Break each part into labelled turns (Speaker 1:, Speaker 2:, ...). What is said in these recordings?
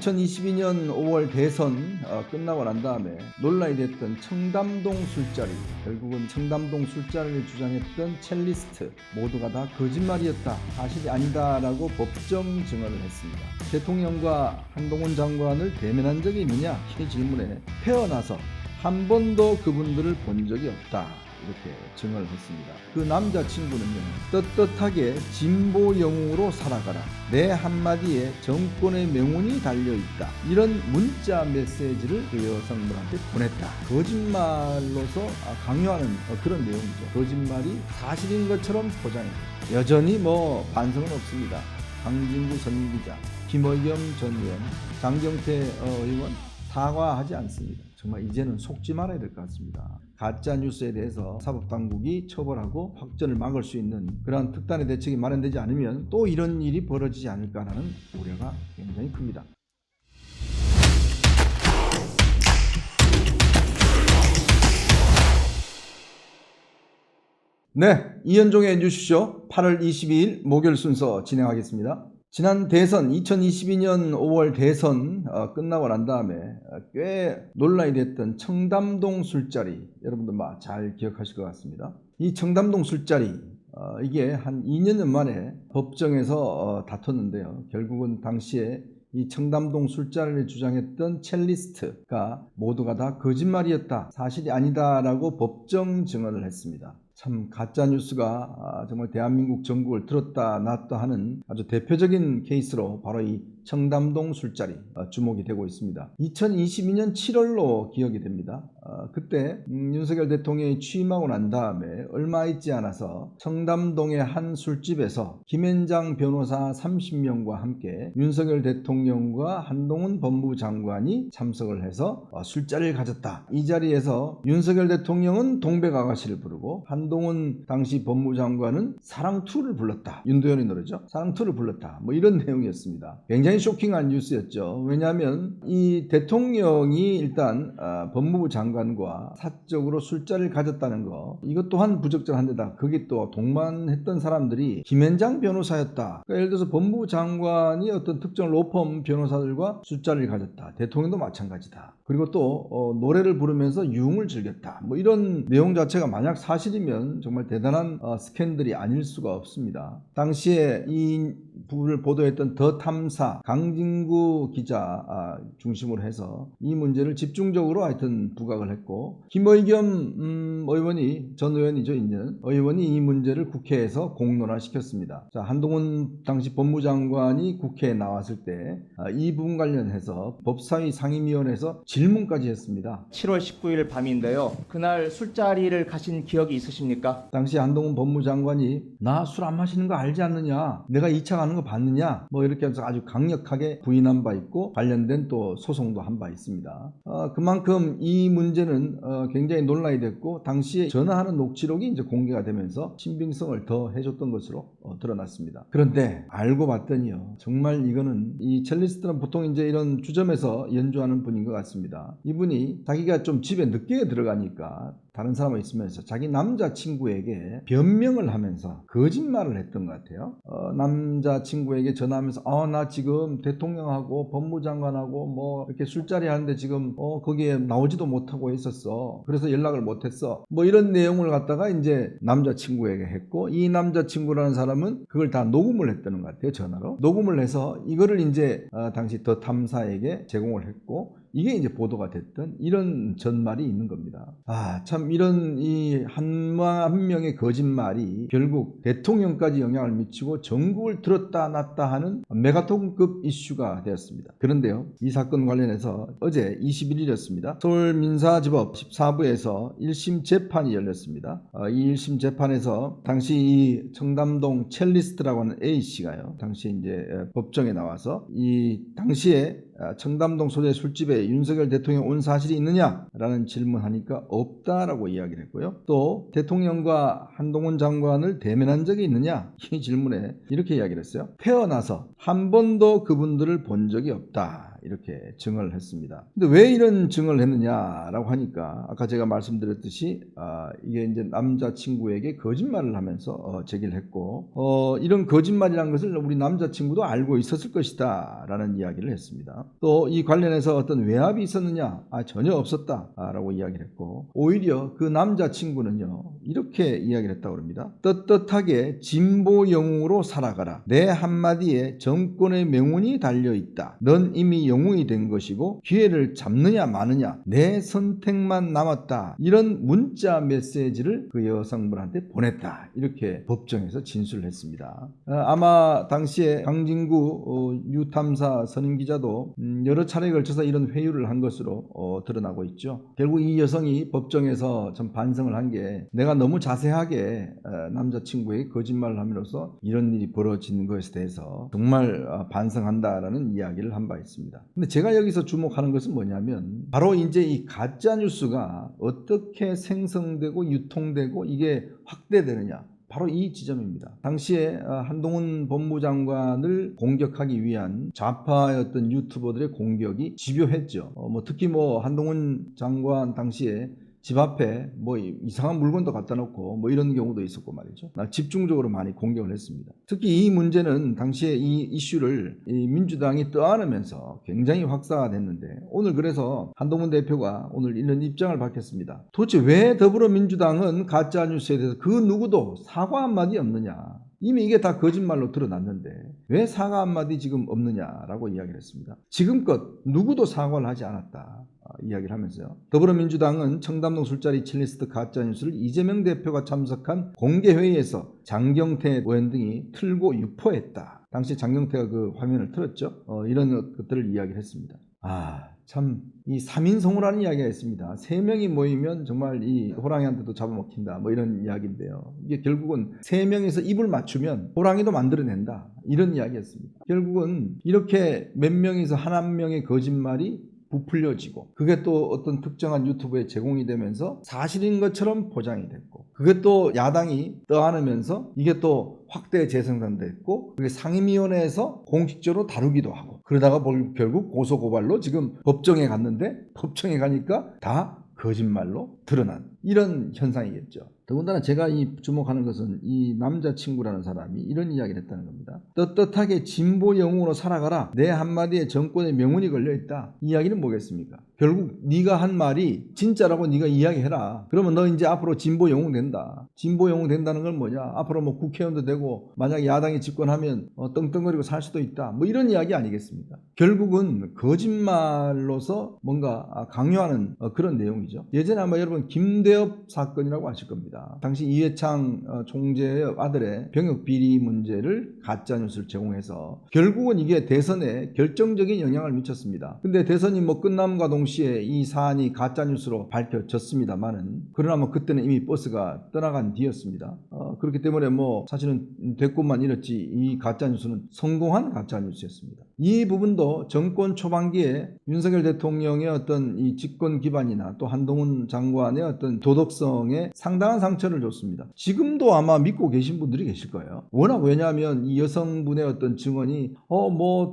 Speaker 1: 2022년 5월 대선 끝나고 난 다음에 논란이 됐던 청담동 술자리, 결국은 청담동 술자리를 주장했던 첼리스트 모두가 다 거짓말이었다, 사실이 아니다라고 법정 증언을 했습니다. 대통령과 한동훈 장관을 대면한 적이 있느냐 이 질문에 태어나서 한 번도 그분들을 본 적이 없다, 이렇게 증언을 했습니다. 그 남자친구는요, 떳떳하게 진보 영웅으로 살아가라, 내 한마디에 정권의 명운이 달려있다, 이런 문자 메시지를 그 여성분한테 보냈다. 거짓말로서 강요하는 그런 내용이죠. 거짓말이 사실인 것처럼 포장해요. 여전히 반성은 없습니다. 강진구 전 기자, 김의겸 전 의원, 장경태 의원 사과하지 않습니다. 정말 이제는 속지 말아야 될 것 같습니다. 가짜 뉴스에 대해서 사법당국이 처벌하고 확전을 막을 수 있는 그러한 특단의 대책이 마련되지 않으면 또 이런 일이 벌어지지 않을까라는 우려가 굉장히 큽니다. 네, 이현종의 뉴스쇼 8월 22일 목요일 순서 진행하겠습니다. 지난 대선 2022년 5월 대선 끝나고 난 다음에 꽤 논란이 됐던 청담동 술자리, 여러분들 잘 기억하실 것 같습니다. 이 청담동 술자리 이게 한 2년 만에 법정에서 다퉜는데요. 결국은 당시에 이 청담동 술자리를 주장했던 첼리스트가 모두가 다 거짓말이었다, 사실이 아니다라고 법정 증언을 했습니다. 참 가짜뉴스가 정말 대한민국 전국을 들었다 놨다 하는 아주 대표적인 케이스로 바로 이 청담동 술자리 주목이 되고 있습니다. 2022년 7월로 기억이 됩니다. 그때 윤석열 대통령이 취임하고 난 다음에 얼마 있지 않아서 청담동의 한 술집에서 김앤장 변호사 30명과 함께 윤석열 대통령과 한동훈 법무부 장관이 참석을 해서 술자리를 가졌다. 이 자리에서 윤석열 대통령은 동백아가씨를 부르고 한동훈 당시 법무부 장관은 사랑투를 불렀다. 윤도현의 노래죠. 사랑투를 불렀다. 이런 내용이었습니다. 굉장히 쇼킹한 뉴스였죠. 왜냐하면 이 대통령이 일단 법무부 장관과 사적으로 술자리를 가졌다는 거, 이것 또한 부적절한데다 거기 또 동반했던 사람들이 김앤장 변호사였다. 그러니까 예를 들어서 법무부 장관이 어떤 특정 로펌 변호사들과 술자리를 가졌다. 대통령도 마찬가지다. 그리고 또 노래를 부르면서 유흥을 즐겼다. 이런 내용 자체가 만약 사실이면 정말 대단한 스캔들이 아닐 수가 없습니다. 당시에 이 부분을 보도했던 더 탐사 강진구 기자 중심으로 해서 이 문제를 집중적으로 하여튼 부각을 했고, 김의겸 의원이, 전 의원이죠, 이제는 의원이 이 문제를 국회에서 공론화시켰습니다. 자, 한동훈 당시 법무부 장관이 국회에 나왔을 때 이 부분 관련해서 법사위 상임위원회에서 질문까지 했습니다.
Speaker 2: 7월 19일 밤인데요. 그날 술자리를 가신 기억이 있으십니까?
Speaker 1: 당시 한동훈 법무부 장관이 나 술 안 마시는 거 알지 않느냐, 내가 2차 가는 거 봤느냐, 이렇게 해서 아주 강력하게 부인한 바 있고 관련된 또 소송도 한 바 있습니다. 그만큼 이 문제는 굉장히 논란이 됐고, 당시에 전화하는 녹취록이 이제 공개가 되면서 신빙성을 더 해줬던 것으로 드러났습니다. 그런데 알고 봤더니요, 정말 이거는 이 첼리스트는 보통 이제 이런 주점에서 연주하는 분인 것 같습니다. 이분이 자기가 좀 집에 늦게 들어가니까 다른 사람이 있으면서 자기 남자친구에게 변명을 하면서 거짓말을 했던 것 같아요. 남자친구에게 전화하면서 나 지금 대통령하고 법무장관하고 이렇게 술자리 하는데 지금 거기에 나오지도 못하고 있었어. 그래서 연락을 못했어. 이런 내용을 갖다가 이제 남자친구에게 했고, 이 남자친구라는 사람은 그걸 다 녹음을 했다는 것 같아요. 전화로 녹음을 해서 이거를 이제 당시 더 탐사에게 제공을 했고, 이게 이제 보도가 됐던 이런 전말이 있는 겁니다. 참 이런 이 한 명의 거짓말이 결국 대통령까지 영향을 미치고 전국을 들었다 놨다 하는 메가톤급 이슈가 되었습니다. 그런데요, 이 사건 관련해서 어제 21일이었습니다. 서울민사지법 14부에서 1심 재판이 열렸습니다. 이 1심 재판에서 당시 이 청담동 첼리스트라고 하는 A씨가요, 당시 이제 법정에 나와서 이 당시에 청담동 소재 술집에 윤석열 대통령 온 사실이 있느냐라는 질문하니까 없다라고 이야기를 했고요. 또 대통령과 한동훈 장관을 대면한 적이 있느냐, 이 질문에 이렇게 이야기를 했어요. 태어나서 한 번도 그분들을 본 적이 없다, 이렇게 증언을 했습니다. 근데 왜 이런 증언을 했느냐라고 하니까 아까 제가 말씀드렸듯이 이게 이제 남자친구에게 거짓말을 하면서 제기를 했고, 이런 거짓말이라는 것을 우리 남자친구도 알고 있었을 것이다 라는 이야기를 했습니다. 또 이 관련해서 어떤 외압이 있었느냐? 전혀 없었다라고 이야기를 했고, 오히려 그 남자친구는요 이렇게 이야기를 했다고 합니다. 떳떳하게 진보 영웅으로 살아가라. 내 한마디에 정권의 명운이 달려있다. 넌 이미 영웅이 된 것이고 기회를 잡느냐 마느냐 내 선택만 남았다. 이런 문자 메시지를 그 여성분한테 보냈다. 이렇게 법정에서 진술을 했습니다. 아마 당시에 강진구 유탐사 선임기자도 여러 차례에 걸쳐서 이런 회유를 한 것으로 드러나고 있죠. 결국 이 여성이 법정에서 좀 반성을 한 게 내가 너무 자세하게 남자친구에게 거짓말을 함으로써 이런 일이 벌어진 것에 대해서 정말 반성한다라는 이야기를 한 바 있습니다. 근데 제가 여기서 주목하는 것은 뭐냐면 바로 이제 이 가짜 뉴스가 어떻게 생성되고 유통되고 이게 확대되느냐, 바로 이 지점입니다. 당시에 한동훈 법무장관을 공격하기 위한 좌파의 어떤 유튜버들의 공격이 집요했죠. 특히 한동훈 장관 당시에 집 앞에 이상한 물건도 갖다 놓고 이런 경우도 있었고 말이죠. 집중적으로 많이 공격을 했습니다. 특히 이 문제는 당시에 이 이슈를 이 민주당이 떠안으면서 굉장히 확산가 됐는데, 오늘 그래서 한동훈 대표가 오늘 이런 입장을 밝혔습니다. 도대체 왜 더불어민주당은 가짜뉴스에 대해서 그 누구도 사과 한마디 없느냐. 이미 이게 다 거짓말로 드러났는데 왜 사과 한마디 지금 없느냐라고 이야기를 했습니다. 지금껏 누구도 사과를 하지 않았다 이야기를 하면서요. 더불어민주당은 청담동 술자리 첼리스트 가짜뉴스를 이재명 대표가 참석한 공개회의에서 장경태 의원 등이 틀고 유포했다. 당시 장경태가 그 화면을 틀었죠. 이런 것들을 이야기를 했습니다. 참 이 3인성우라는 이야기가 있습니다. 3명이 모이면 정말 이 호랑이한테도 잡아먹힌다 이런 이야기인데요. 이게 결국은 3명이서 입을 맞추면 호랑이도 만들어낸다 이런 이야기였습니다. 결국은 이렇게 몇 명이서 한 명의 거짓말이 부풀려지고 그게 또 어떤 특정한 유튜브에 제공이 되면서 사실인 것처럼 포장이 됐고, 그게 또 야당이 떠안으면서 이게 또 확대 재생산됐고, 그게 상임위원회에서 공식적으로 다루기도 하고, 그러다가 결국 고소고발로 지금 법정에 갔는데 법정에 가니까 다 거짓말로 드러난 이런 현상이겠죠. 더군다나 제가 주목하는 것은 이 남자친구라는 사람이 이런 이야기를 했다는 겁니다. 떳떳하게 진보 영웅으로 살아가라. 내 한마디에 정권의 명운이 걸려있다. 이 이야기는 뭐겠습니까? 결국 네가 한 말이 진짜라고 네가 이야기해라. 그러면 너 이제 앞으로 진보 영웅 된다. 진보 영웅 된다는 건 뭐냐? 앞으로 국회의원도 되고 만약에 야당이 집권하면 떵떵거리고 살 수도 있다. 이런 이야기 아니겠습니까? 결국은 거짓말로서 뭔가 강요하는 그런 내용이죠. 예전에 아마 여러분 김대엽 사건이라고 아실 겁니다. 당시 이회창 총재의 아들의 병역 비리 문제를 가짜뉴스를 제공해서 결국은 이게 대선에 결정적인 영향을 미쳤습니다. 근데 대선이 끝남과 동시에 이 사안이 가짜뉴스로 밝혀졌습니다만은, 그러나 그때는 이미 버스가 떠나간 뒤였습니다. 그렇기 때문에 사실은 대권만 잃었지 이 가짜뉴스는 성공한 가짜뉴스였습니다. 이 부분도 정권 초반기에 윤석열 대통령의 어떤 이 집권 기반이나 또 한동훈 장관의 어떤 도덕성에 상당한 상처를 줬습니다. 지금도 아마 믿고 계신 분들이 계실 거예요. 왜냐하면 이 여성분의 어떤 증언이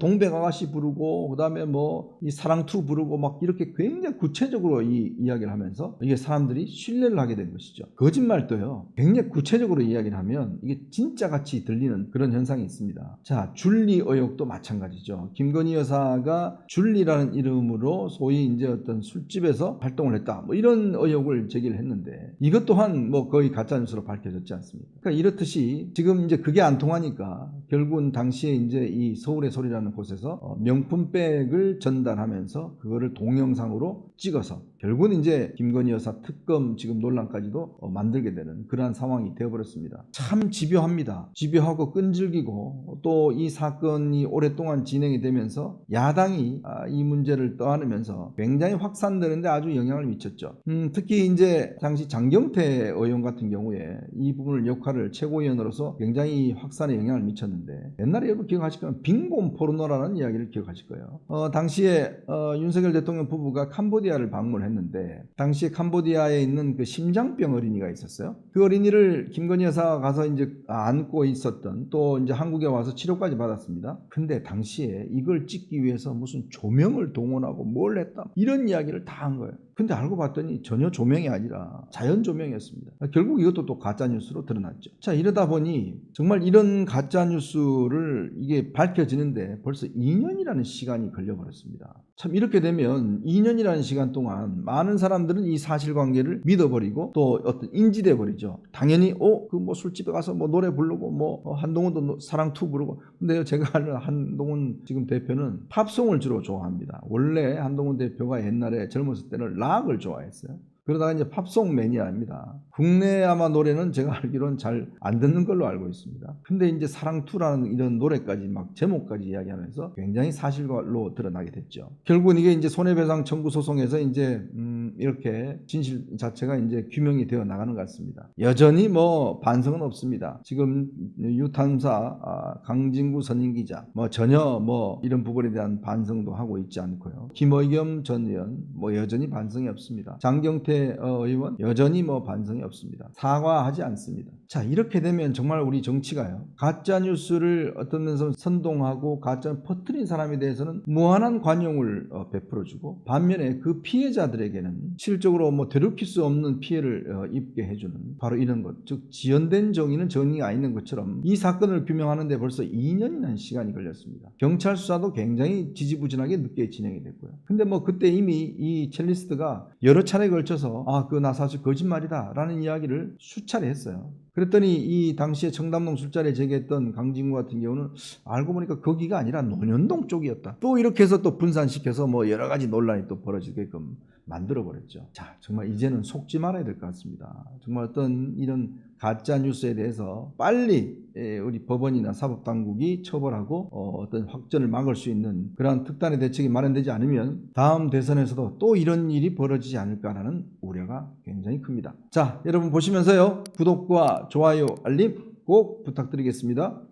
Speaker 1: 동백 아가씨 부르고 그다음에 이 사랑투 부르고 이렇게 굉장히 구체적으로 이 이야기를 하면서 이게 사람들이 신뢰를 하게 된 것이죠. 거짓말도요 굉장히 구체적으로 이야기를 하면 이게 진짜같이 들리는 그런 현상이 있습니다. 자, 줄리 의혹도 마찬가지죠. 김건희 여사가 줄리라는 이름으로 소위 이제 어떤 술집에서 활동을 했다 이런 의혹을 제기를 했는데, 이것 또한 거의 가짜뉴스로 밝혀졌지 않습니까? 그러니까 이렇듯이 지금 이제 그게 안 통하니까 결국은 당시에 이제 이 서울의 소리라는 곳에서 명품백을 전달하면서 그거를 동영상으로 찍어서 결국은 이제 김건희 여사 특검 지금 논란까지도 만들게 되는 그러한 상황이 되어버렸습니다. 참 집요합니다. 집요하고 끈질기고, 또 이 사건이 오랫동안 진행이 되면서 야당이 이 문제를 떠안으면서 굉장히 확산되는데 아주 영향을 미쳤죠. 특히 이제 당시 장경태 의원 같은 경우에 이 부분을 역할을 최고위원으로서 굉장히 확산에 영향을 미쳤는데, 옛날에 여러분 기억하실 거면 빈곤 포르노라는 이야기를 기억하실 거예요. 당시에 윤석열 대통령 부부가 캄보디아를 방문했는데 당시에 캄보디아에 있는 그 심장병 어린이가 있었어요. 그 어린이를 김건희 여사가 가서 이제 안고 있었던, 또 이제 한국에 와서 치료까지 받았습니다. 근데 당시에 이걸 찍기 위해서 무슨 조명을 동원하고 뭘 했다, 이런 이야기를 다 한 거예요. 근데 알고 봤더니 전혀 조명이 아니라 자연 조명이었습니다. 결국 이것도 또 가짜뉴스로 드러났죠. 자, 이러다 보니 정말 이런 가짜뉴스를 이게 밝혀지는데 벌써 2년이라는 시간이 걸려버렸습니다. 참, 이렇게 되면 2년이라는 시간 동안 많은 사람들은 이 사실관계를 믿어버리고 또 어떤 인지돼 버리죠. 당연히 그 뭐 술집에 가서 뭐 노래 부르고 뭐 한동훈도 사랑투 부르고. 근데요, 제가 아는 한동훈 지금 대표는 팝송을 주로 좋아합니다. 원래 한동훈 대표가 옛날에 젊었을 때는 락을 좋아했어요. 그러다가 이제 팝송 매니아입니다. 국내 아마 노래는 제가 알기로는 잘 안 듣는 걸로 알고 있습니다. 근데 이제 사랑투라는 이런 노래까지 막 제목까지 이야기하면서 굉장히 사실로 드러나게 됐죠. 결국은 이게 이제 손해배상 청구 소송에서 이제 이렇게 진실 자체가 이제 규명이 되어 나가는 것 같습니다. 여전히 뭐 반성은 없습니다. 지금 유탐사 강진구 선임 기자 뭐 전혀 뭐 이런 부분에 대한 반성도 하고 있지 않고요. 김의겸 전 의원 뭐 여전히 반성이 없습니다. 장경태 의원 여전히 뭐 반성이 없습니다. 사과하지 않습니다. 자, 이렇게 되면 정말 우리 정치가요, 가짜 뉴스를 어떤 면에서 선동하고 가짜 퍼뜨린 사람에 대해서는 무한한 관용을 베풀어주고, 반면에 그 피해자들에게는 실적으로 뭐 되돌릴 수 없는 피해를 입게 해주는 바로 이런 것, 즉 지연된 정의는 정의가 있는 것처럼 이 사건을 규명하는데 벌써 2년이나 시간이 걸렸습니다. 경찰 수사도 굉장히 지지부진하게 늦게 진행이 됐고요. 근데 뭐 그때 이미 이 첼리스트가 여러 차례에 걸쳐서 그 나 사실 거짓말이다 라는 이야기를 수차례 했어요. 그랬더니 이 당시에 청담동 술자리에 제기했던 강진구 같은 경우는 알고 보니까 거기가 아니라 논현동 쪽이었다. 또 이렇게 해서 또 분산시켜서 뭐 여러 가지 논란이 또 벌어지게끔 만들어버렸죠. 자, 정말 이제는 속지 말아야 될 것 같습니다. 정말 어떤 이런 가짜 뉴스에 대해서 빨리 우리 법원이나 사법당국이 처벌하고 어떤 확전을 막을 수 있는 그러한 특단의 대책이 마련되지 않으면 다음 대선에서도 또 이런 일이 벌어지지 않을까라는 우려가 굉장히 큽니다. 자, 여러분 보시면서요, 구독과 좋아요, 알림 꼭 부탁드리겠습니다.